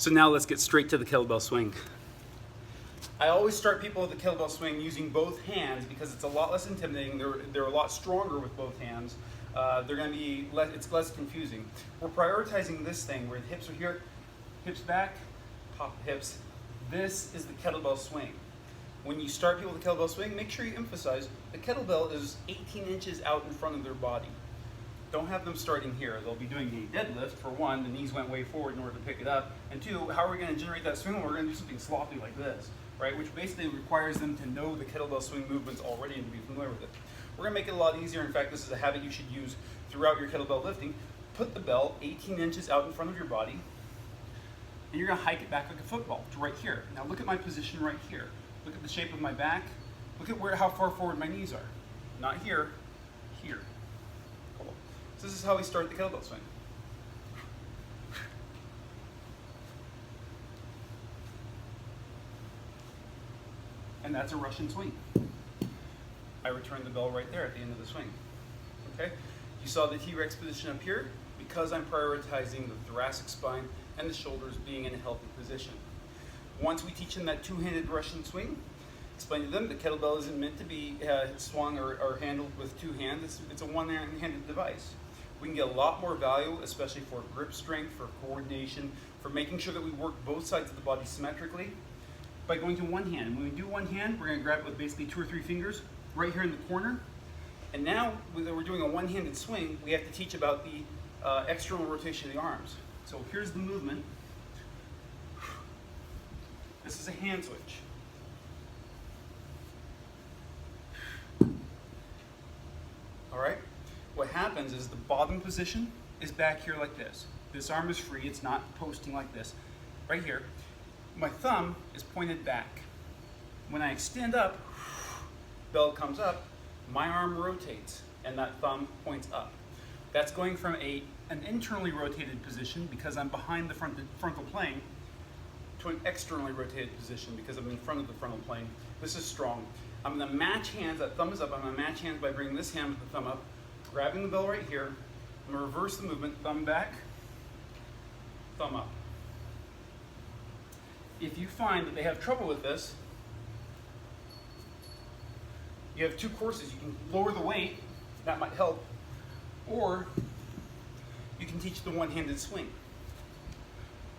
So now let's get straight to the kettlebell swing. I always start people with the kettlebell swing using both hands because it's a lot less intimidating. They're a lot stronger with both hands. They're going to be it's less confusing. We're prioritizing this thing where the hips are here, hips back, top hips. This is the kettlebell swing. When you start people with the kettlebell swing, make sure you emphasize the kettlebell is 18 inches out in front of their body. Don't have them starting here. They'll be doing a deadlift. For one, the knees went way forward in order to pick it up. And two, how are we going to generate that swing? Well, we're going to do something sloppy like this, right? Which basically requires them to know the kettlebell swing movements already and to be familiar with it. We're going to make it a lot easier. In fact, this is a habit you should use throughout your kettlebell lifting. Put the bell 18 inches out in front of your body, and you're going to hike it back like a football to right here. Now look at my position right here. Look at the shape of my back. Look at how far forward my knees are. Not here, here. Cool. So this is how we start the kettlebell swing. And that's a Russian swing. I return the bell right there at the end of the swing. Okay? You saw the T-Rex position up here because I'm prioritizing the thoracic spine and the shoulders being in a healthy position. Once we teach them that two-handed Russian swing, explain to them the kettlebell isn't meant to be swung or handled with two hands. It's a one-handed device. We can get a lot more value, especially for grip strength, for coordination, for making sure that we work both sides of the body symmetrically by going to one hand. When we do one hand, we're going to grab it with basically 2 or 3 fingers right here in the corner. And now that we're doing a one-handed swing, we have to teach about the external rotation of the arms. So here's the movement. This is a hand switch. All right? What happens is the bottom position is back here like this. This arm is free, it's not posting like this. Right here. My thumb is pointed back. When I extend up, bell comes up, my arm rotates, and that thumb points up. That's going from an internally rotated position because I'm behind the frontal plane to an externally rotated position because I'm in front of the frontal plane. This is strong. I'm going to match hands, that thumb is up, I'm going to match hands by bringing this hand with the thumb up, grabbing the bell right here, I'm going to reverse the movement, thumb back, thumb up. If you find that they have trouble with this, you have 2 courses. You can lower the weight, that might help, or you can teach the one-handed swing.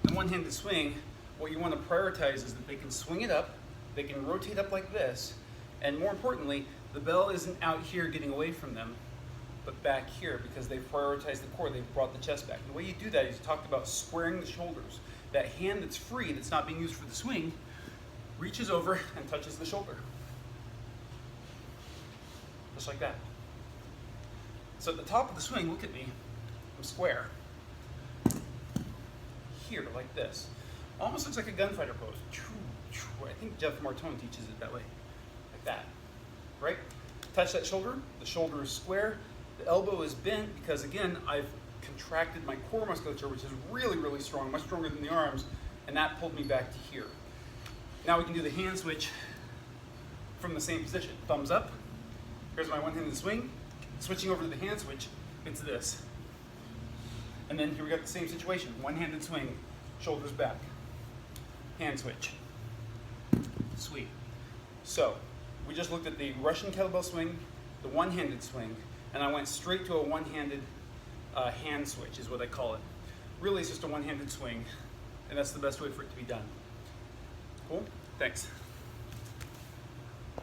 The one-handed swing, what you want to prioritize is that they can swing it up, they can rotate up like this, and more importantly, the bell isn't out here getting away from them, but back here because they've prioritized the core, they've brought the chest back. And the way you do that is you talked about squaring the shoulders. That hand that's free, that's not being used for the swing, reaches over and touches the shoulder. Just like that. So at the top of the swing, look at me, I'm square. Here, like this. Almost looks like a gunfighter pose. I think Jeff Martone teaches it that way. Like that. Right? Touch that shoulder, the shoulder is square, the elbow is bent because again, I've contracted my core musculature, which is really, really strong, much stronger than the arms, and that pulled me back to here. Now we can do the hand switch from the same position. Thumbs up. Here's my one-handed swing. Switching over to the hand switch, it's this. And then here we got the same situation. One-handed swing, shoulders back. Hand switch. Sweet. So, we just looked at the Russian kettlebell swing, the one-handed swing, and I went straight to a one-handed hand switch is what I call it. Really, it's just a one-handed swing, and that's the best way for it to be done. Cool? Thanks.